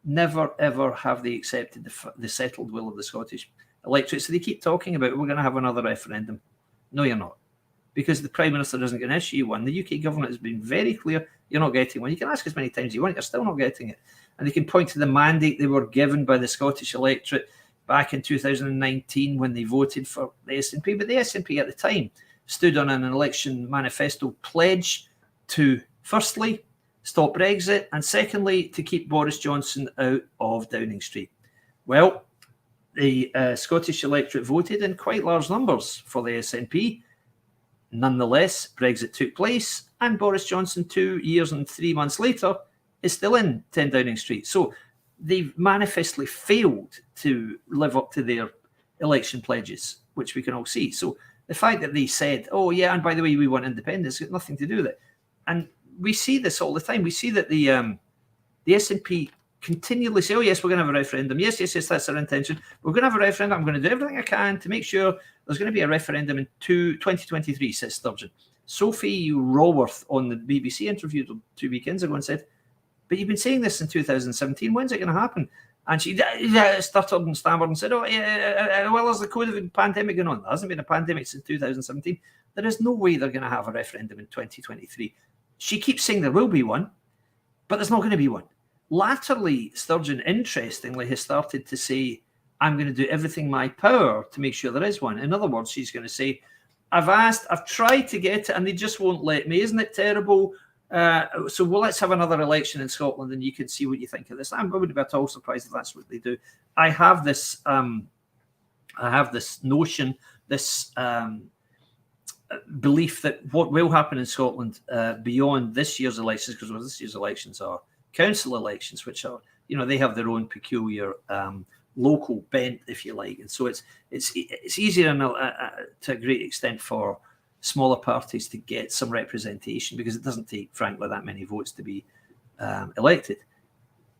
Never, ever have they accepted the settled will of the Scottish electorate. So they keep talking about, we're going to have another referendum. No, you're not. Because the Prime Minister isn't going to issue one. The UK government has been very clear, you're not getting one. You can ask as many times as you want, you're still not getting it. And they can point to the mandate they were given by the Scottish electorate back in 2019 when they voted for the SNP. But the SNP at the time stood on an election manifesto pledge to, firstly, stop Brexit, and secondly, to keep Boris Johnson out of Downing Street. Well, the Scottish electorate voted in quite large numbers for the SNP. Nonetheless, Brexit took place, and Boris Johnson, 2 years and 3 months later, is still in 10 Downing Street. So they've manifestly failed to live up to their election pledges, which we can all see. So the fact that they said, oh, yeah, and by the way, we want independence, got nothing to do with it. And we see this all the time. We see that the SNP continually say, oh, yes, we're going to have a referendum. Yes, that's our intention. We're going to have a referendum. I'm going to do everything I can to make sure there's going to be a referendum in 2023, says Sturgeon. Sophie Raworth on the BBC interview 2 weekends ago and said, but you've been saying this in 2017. When's it going to happen? And she stuttered and stammered and said, oh, yeah, well, there's the COVID pandemic going on. There hasn't been a pandemic since 2017. There is no way they're going to have a referendum in 2023. She keeps saying there will be one, but there's not going to be one. Latterly, Sturgeon, interestingly, has started to say, I'm going to do everything in my power to make sure there is one. In other words, she's going to say, I've tried to get it and they just won't let me. Isn't it terrible? So let's have another election in Scotland and you can see what you think of this. I wouldn't be at all surprised if that's what they do. I have this notion, this belief that what will happen in Scotland beyond this year's elections, because this year's elections are council elections, which are, they have their own peculiar local bent, if you like, and so it's easier to a great extent for smaller parties to get some representation because it doesn't take, frankly, that many votes to be elected.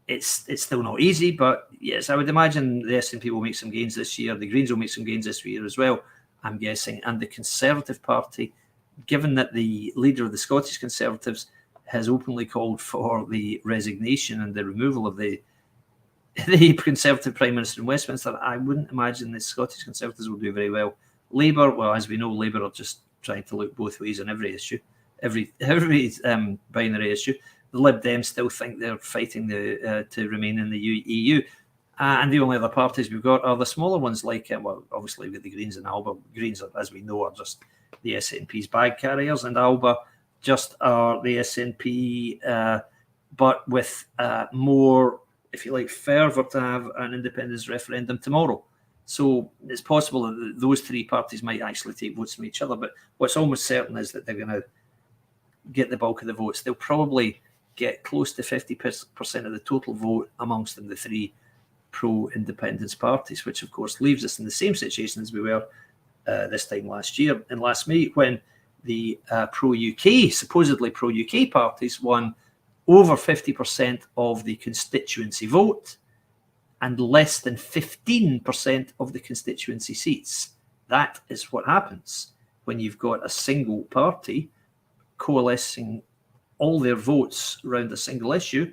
It's still not easy, but yes, I would imagine the SNP will make some gains this year. The Greens will make some gains this year as well, I'm guessing, and the Conservative Party, given that the leader of the Scottish Conservatives has openly called for the resignation and the removal of the Conservative Prime Minister in Westminster, I wouldn't imagine the Scottish Conservatives will do very well. Labour, well, as we know, Labour are just trying to look both ways on every issue, every binary issue. The Lib Dems still think they're fighting to remain in the EU. And the only other parties we've got are the smaller ones, like, obviously with the Greens and Alba. Greens, as we know, are just the SNP's bag carriers, and Alba just are the SNP, but with more, if you like, fervour to have an independence referendum tomorrow. So it's possible that those three parties might actually take votes from each other, but what's almost certain is that they're going to get the bulk of the votes. They'll probably get close to 50% of the total vote amongst them, the three pro-independence parties, which of course leaves us in the same situation as we were this time last year and last May, when the pro-UK, supposedly pro-UK parties won over 50% of the constituency vote and less than 15% of the constituency seats. That is what happens when you've got a single party coalescing all their votes around a single issue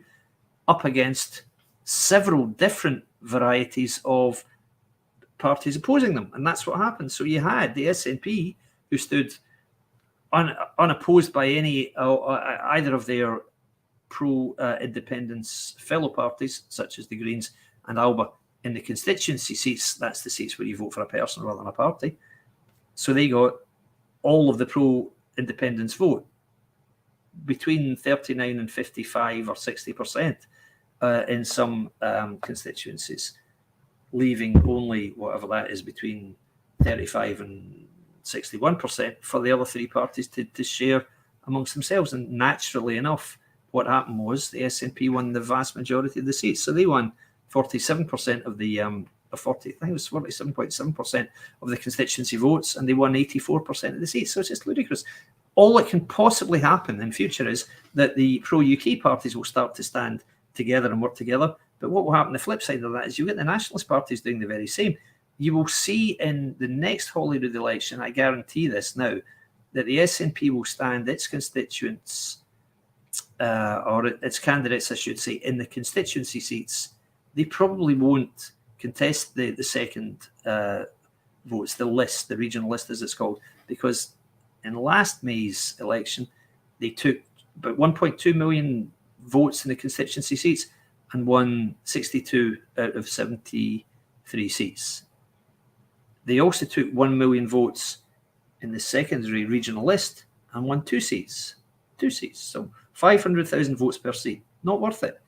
up against several different varieties of parties opposing them, and that's what happened. So you had the SNP, who stood unopposed by any either of their pro-independence fellow parties, such as the Greens and Alba, in the constituency seats. That's the seats where you vote for a person rather than a party. So they got all of the pro-independence vote, between 39 and 55 or 60% in some constituencies, leaving only whatever that is, between 35 and 61% for the other three parties to share amongst themselves. And naturally enough, what happened was the SNP won the vast majority of the seats. So they won 47% of the, I think it was 47.7% of the constituency votes, and they won 84% of the seats. So it's just ludicrous. All that can possibly happen in future is that the pro-UK parties will start to stand together and work together. But what will happen, the flip side of that, is you get the nationalist parties doing the very same. You will see in the next Holyrood election, I guarantee this now, that the SNP will stand its constituents, or its candidates, I should say, in the constituency seats. They probably won't contest the second votes, the list, the regional list as it's called, because in last May's election, they took about 1.2 million votes in the constituency seats and won 62 out of 73 seats. They also took 1 million votes in the secondary regional list and won 2 seats. 2 seats. So 500,000 votes per seat. Not worth it.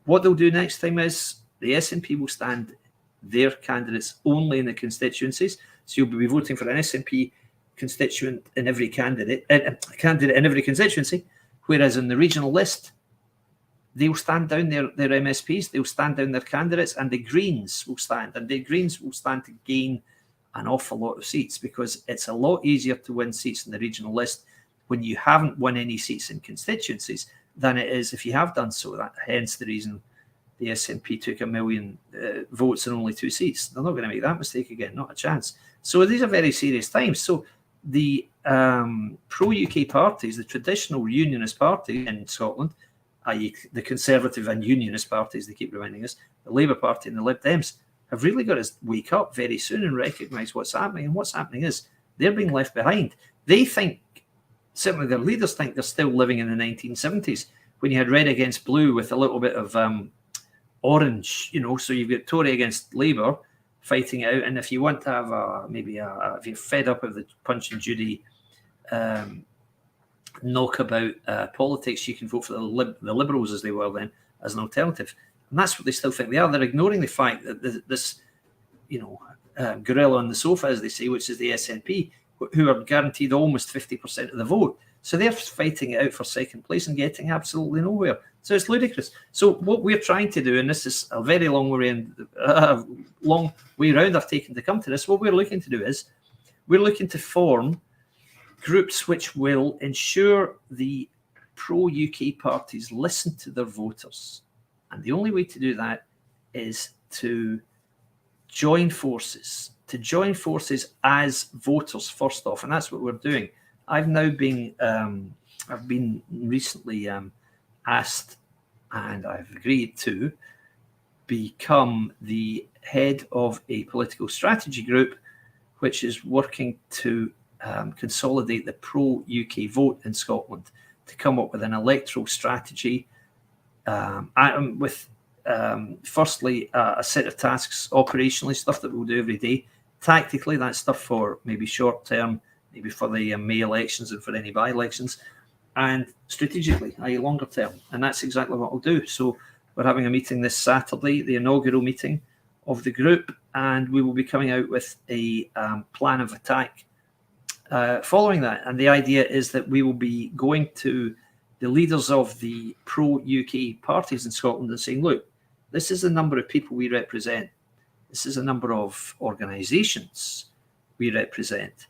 What they'll do next time is the SNP will stand their candidates only in the constituencies. So you'll be voting for an SNP constituent in every candidate in every constituency, whereas in the regional list, they'll stand down their MSPs, they'll stand down their candidates, and the Greens will stand. And the Greens will stand to gain an awful lot of seats, because it's a lot easier to win seats in the regional list when you haven't won any seats in constituencies than it is if you have done so. That hence the reason the SNP took 1 million votes and only 2 seats. They're not going to make that mistake again, not a chance. So these are very serious times. So the pro-UK parties, the traditional unionist party in Scotland, i.e. the Conservative and Unionist parties, they keep reminding us, the Labour Party and the Lib Dems, have really got to wake up very soon and recognise what's happening. And what's happening is they're being left behind. They think, certainly their leaders think, they're still living in the 1970s, when you had red against blue with a little bit of orange, so you've got Tory against Labour fighting out. And if you want to have if you're fed up of the Punch and Judy knockabout politics, you can vote for the Liberals, as they were then, as an alternative. And that's what they still think they are. They're ignoring the fact that this, gorilla on the sofa, as they say, which is the SNP, who are guaranteed almost 50% of the vote. So they're fighting it out for second place and getting absolutely nowhere. So it's ludicrous. So what we're trying to do, and this is a very long way around I've taken to come to this, what we're looking to do is we're looking to form groups which will ensure the pro-UK parties listen to their voters. And the only way to do that is to join forces as voters first off. And that's what we're doing. I've been recently asked, and I've agreed to become the head of a political strategy group, which is working to consolidate the pro-UK vote in Scotland, to come up with an electoral strategy with firstly a set of tasks, operationally, stuff that we'll do every day. Tactically, that's stuff for maybe short term, maybe for the May elections and for any by-elections, and strategically, i.e. longer term. And that's exactly what I'll do. So we're having a meeting this Saturday, the inaugural meeting of the group, and we will be coming out with a plan of attack following that. And the idea is that we will be going to the leaders of the pro-UK parties in Scotland and saying, look, this is the number of people we represent. This is a number of organisations we represent.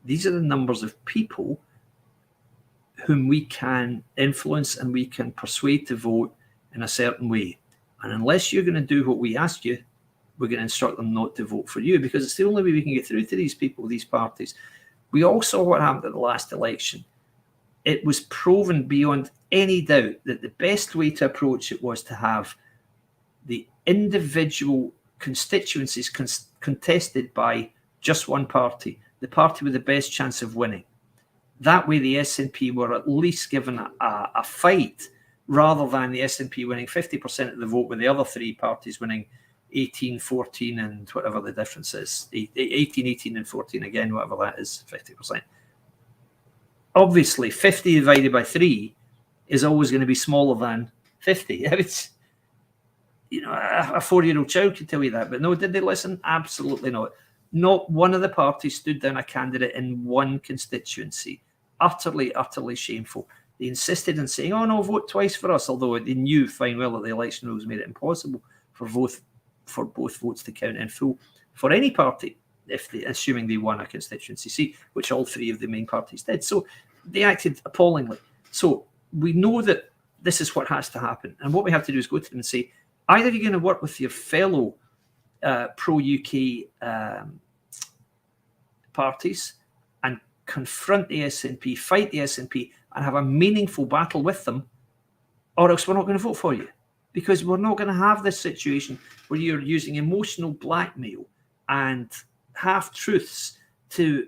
These are the numbers of people whom we can influence and we can persuade to vote in a certain way. And unless you're going to do what we ask you, we're going to instruct them not to vote for you, because it's the only way we can get through to these people, these parties. We all saw what happened at the last election. It was proven beyond any doubt that the best way to approach it was to have the individual constituencies contested by just one party, the party with the best chance of winning. That way the SNP were at least given a fight, rather than the SNP winning 50% of the vote with the other three parties winning 18, 14 and whatever the difference is. 18, 18 and 14 again, whatever that is, 50%. Obviously, 50 divided by 3 is always going to be smaller than 50. It's, you know, a 4-year-old child could tell you that. But no, did they listen? Absolutely not. Not one of the parties stood down a candidate in one constituency. Utterly, utterly shameful. They insisted on saying, oh no, vote twice for us, although they knew fine well that the election rules made it impossible for both votes to count in full for any party, assuming they won a constituency seat, which all three of the main parties did. So they acted appallingly. So we know that this is what has to happen. And what we have to do is go to them and say, either you're going to work with your fellow pro-UK parties and confront the SNP, fight the SNP, and have a meaningful battle with them, or else we're not going to vote for you. Because we're not going to have this situation where you're using emotional blackmail and half-truths to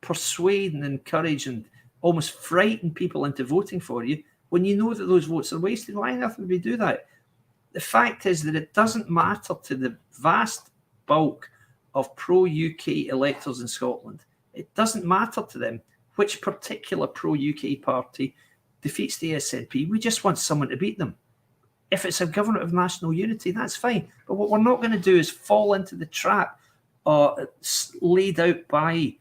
persuade and encourage and almost frighten people into voting for you when you know that those votes are wasted. Why on earth would we do that? The fact is that it doesn't matter to the vast bulk of pro-UK electors in Scotland. It doesn't matter to them which particular pro-UK party defeats the SNP. We just want someone to beat them. If it's a government of national unity, that's fine. But what we're not going to do is fall into the trap laid out by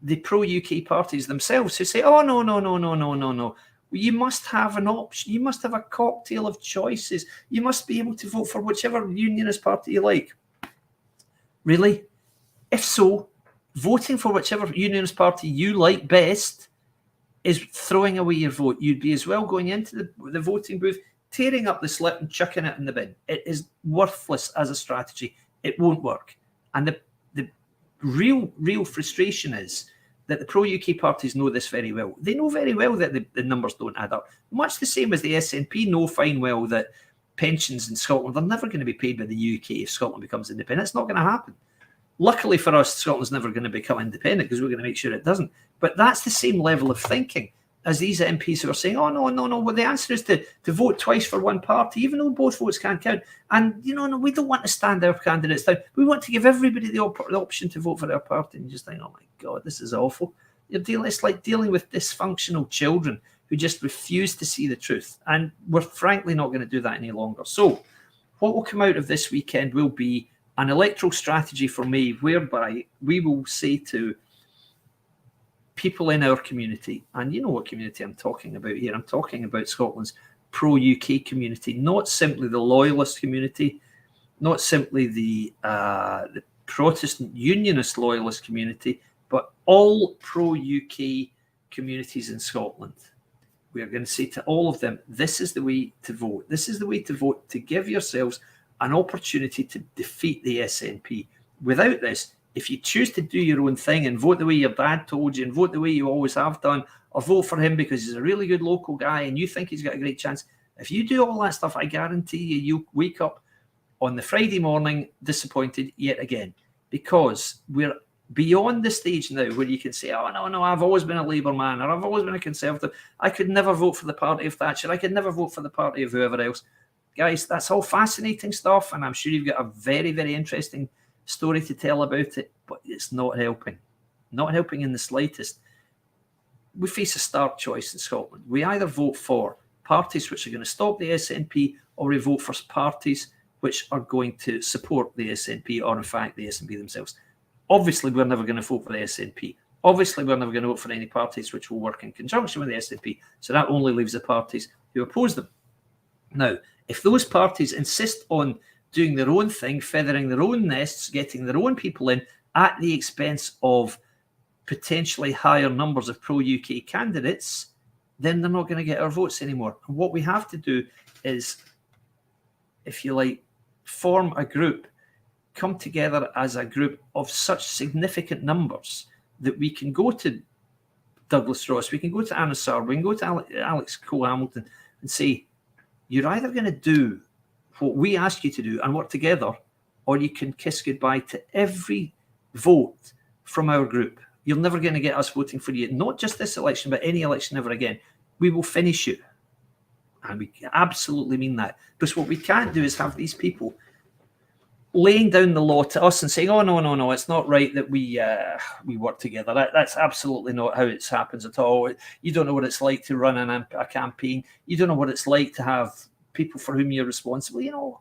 the pro-UK parties themselves who say, oh, no. You must have an option. You must have a cocktail of choices. You must be able to vote for whichever unionist party you like. Really? If so, voting for whichever unionist party you like best is throwing away your vote. You'd be as well going into the voting booth, tearing up the slip and chucking it in the bin. It is worthless as a strategy. It won't work. And the real frustration is that the pro-UK parties know this very well. They know very well that the numbers don't add up. Much the same as the SNP know fine well that pensions in Scotland are never going to be paid by the UK if Scotland becomes independent. It's not going to happen. Luckily for us, Scotland's never going to become independent because we're going to make sure it doesn't. But that's the same level of thinking as these MPs who are saying, oh, no. Well, the answer is to vote twice for one party, even though both votes can't count. And, no, we don't want to stand our candidates down. We want to give everybody the option to vote for their party. And you just think, oh, my God, this is awful. It's like dealing with dysfunctional children who just refuse to see the truth. And we're frankly not going to do that any longer. So what will come out of this weekend will be an electoral strategy for me, whereby we will say to people in our community, and you know what community I'm talking about here. I'm talking about Scotland's pro-UK community, not simply the loyalist community, not simply the Protestant unionist loyalist community, but all pro-UK communities in Scotland. We are going to say to all of them, this is the way to vote. This is the way to vote to give yourselves an opportunity to defeat the SNP. Without this, if you choose to do your own thing and vote the way your dad told you and vote the way you always have done, or vote for him because he's a really good local guy and you think he's got a great chance, if you do all that stuff, I guarantee you'll wake up on the Friday morning disappointed yet again, because we're beyond the stage now where you can say, oh, no, I've always been a Labour man, or I've always been a Conservative. I could never vote for the party of Thatcher. I could never vote for the party of whoever else. Guys, that's all fascinating stuff, and I'm sure you've got a very, very interesting story to tell about it, but it's not helping. Not helping in the slightest. We face a stark choice in Scotland. We either vote for parties which are going to stop the SNP, or we vote for parties which are going to support the SNP, or in fact the SNP themselves. Obviously, we're never going to vote for the SNP. Obviously, we're never going to vote for any parties which will work in conjunction with the SNP. So that only leaves the parties who oppose them. Now, if those parties insist on doing their own thing, feathering their own nests, getting their own people in at the expense of potentially higher numbers of pro-UK candidates, then they're not going to get our votes anymore. And what we have to do is, if you like, form a group, come together as a group of such significant numbers that we can go to Douglas Ross, we can go to Anna Sarr, we can go to Alex Cole-Hamilton and say, you're either going to do what we ask you to do and work together, or you can kiss goodbye to every vote from our group. You're never going to get us voting for you, not just this election, but any election ever again. We will finish you. And we absolutely mean that. Because what we can't do is have these people laying down the law to us and saying, oh, no, it's not right that we work together. That's absolutely not how it happens at all. You don't know what it's like to run a campaign. You don't know what it's like to have people for whom you're responsible. You know,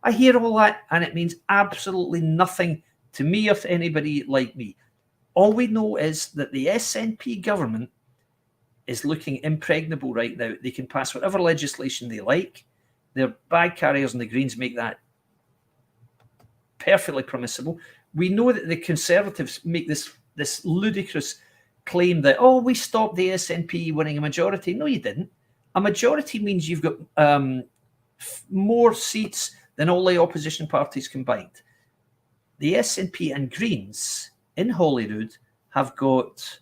I hear all that, and it means absolutely nothing to me or to anybody like me. All we know is that the SNP government is looking impregnable right now. They can pass whatever legislation they like. Their bag carriers and the Greens make that perfectly permissible. We know that the Conservatives make this ludicrous claim that, oh, we stopped the SNP winning a majority. No, you didn't. A majority means you've got more seats than all the opposition parties combined. The SNP and Greens in Holyrood have got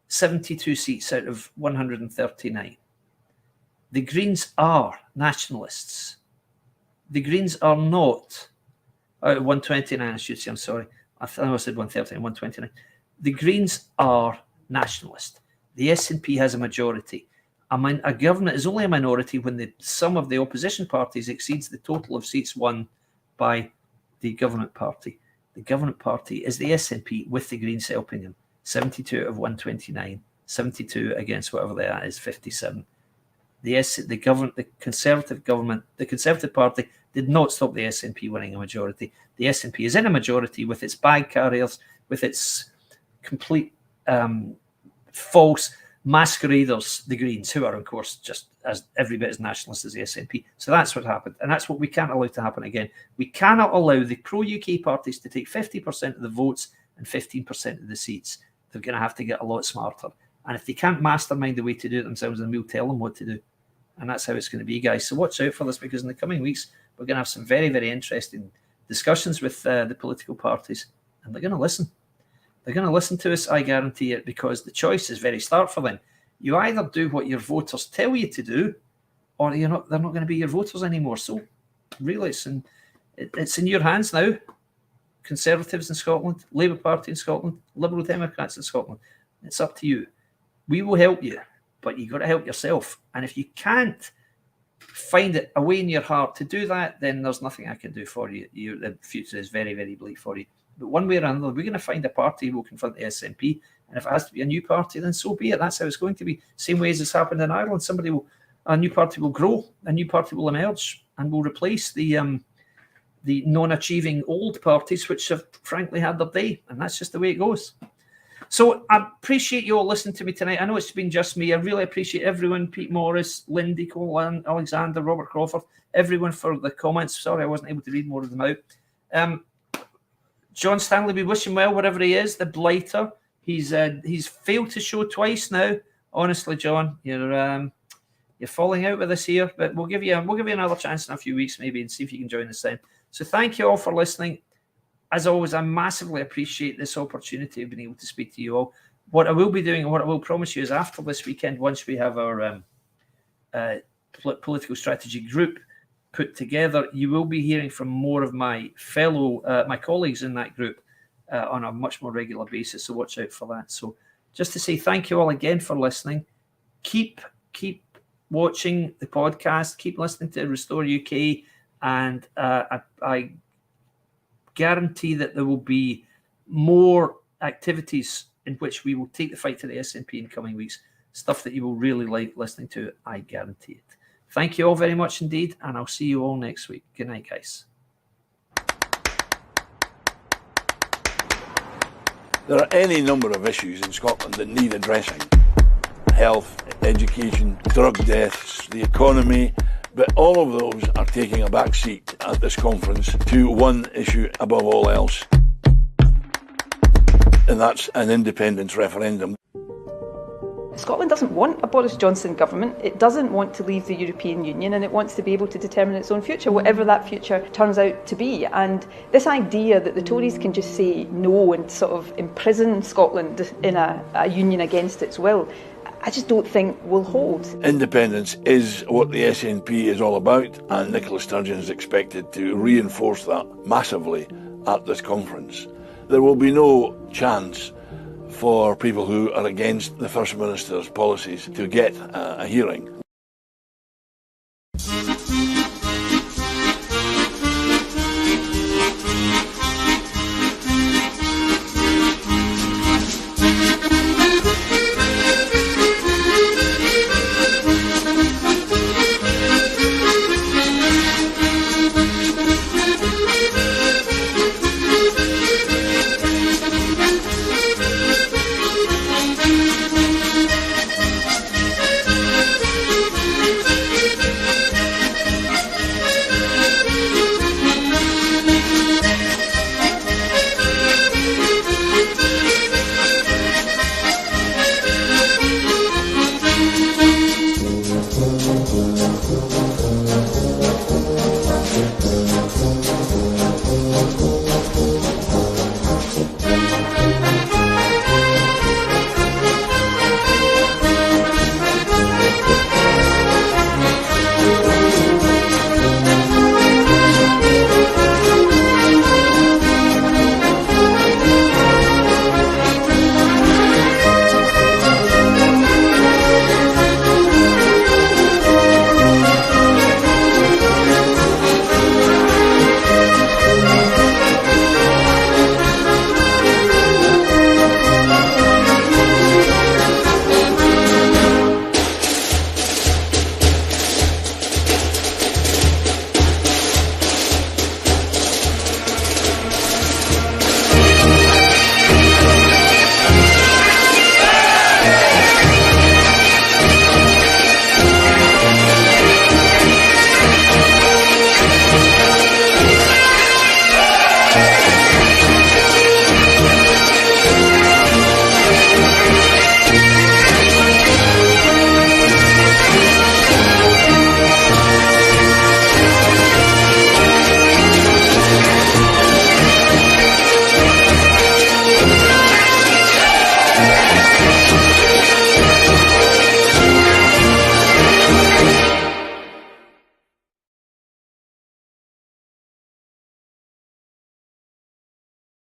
72 seats out of 139. The Greens are nationalists. The Greens are not, 129 I should say, I'm sorry. I thought I said 139, 129. The Greens are nationalist. The SNP has a majority. A government is only a minority when the sum of the opposition parties exceeds the total of seats won by the government party. The government party is the SNP with the Greens helping them. 72 out of 129, 72 against whatever that is, 57. The Conservative government, the Conservative Party did not stop the SNP winning a majority. The SNP is in a majority with its bag carriers, with its complete false masqueraders, the Greens, who are, of course, just as every bit as nationalist as the SNP. So that's what happened. And that's what we can't allow to happen again. We cannot allow the pro-UK parties to take 50% of the votes and 15% of the seats. They're going to have to get a lot smarter. And if they can't mastermind the way to do it themselves, then we'll tell them what to do. And that's how it's going to be, guys. So watch out for this, because in the coming weeks, we're going to have some very, very interesting discussions with the political parties. And they're going to listen. They're going to listen to us, I guarantee it, because the choice is very stark for them. You either do what your voters tell you to do, or they're not going to be your voters anymore. So really, it's in your hands now. Conservatives in Scotland, Labour Party in Scotland, Liberal Democrats in Scotland. It's up to you. We will help you, but you've got to help yourself. And if you can't find it a way in your heart to do that, then there's nothing I can do for you. The future is very, very bleak for you. But one way or another, we're going to find a party who will confront the SNP. And if it has to be a new party, then so be it. That's how it's going to be. Same way as it's happened in Ireland. A new party will grow, a new party will emerge, and will replace the non-achieving old parties, which have frankly had their day. And that's just the way it goes. So I appreciate you all listening to me tonight. I know it's been just me. I really appreciate everyone, Pete Morris, Lindy Cole, Alexander, Robert Crawford, everyone for the comments. Sorry I wasn't able to read more of them out. Jon Stanley, we wish him well wherever he is, the blighter. He's failed to show twice now. Honestly, John, you're falling out with us here, but we'll give you another chance in a few weeks maybe and see if you can join us then. So thank you all for listening. As always, I massively appreciate this opportunity of being able to speak to you all. What I will be doing and what I will promise you is after this weekend, once we have our political strategy group put together, you will be hearing from more of my my colleagues in that group on a much more regular basis. So watch out for that. So just to say thank you all again for listening. Keep watching the podcast. Keep listening to Restore UK. And I guarantee that there will be more activities in which we will take the fight to the SNP in coming weeks. Stuff that you will really like listening to. I guarantee it. Thank you all very much indeed, and I'll see you all next week. Good night, guys. There are any number of issues in Scotland that need addressing. Health, education, drug deaths, the economy, but all of those are taking a back seat at this conference to one issue above all else, and that's an independence referendum. Scotland doesn't want a Boris Johnson government. It doesn't want to leave the European Union, and it wants to be able to determine its own future, whatever that future turns out to be. And this idea that the Tories can just say no and sort of imprison Scotland in a union against its will, I just don't think will hold. Independence is what the SNP is all about, and Nicola Sturgeon is expected to reinforce that massively at this conference. There will be no chance for people who are against the First Minister's policies to get a hearing.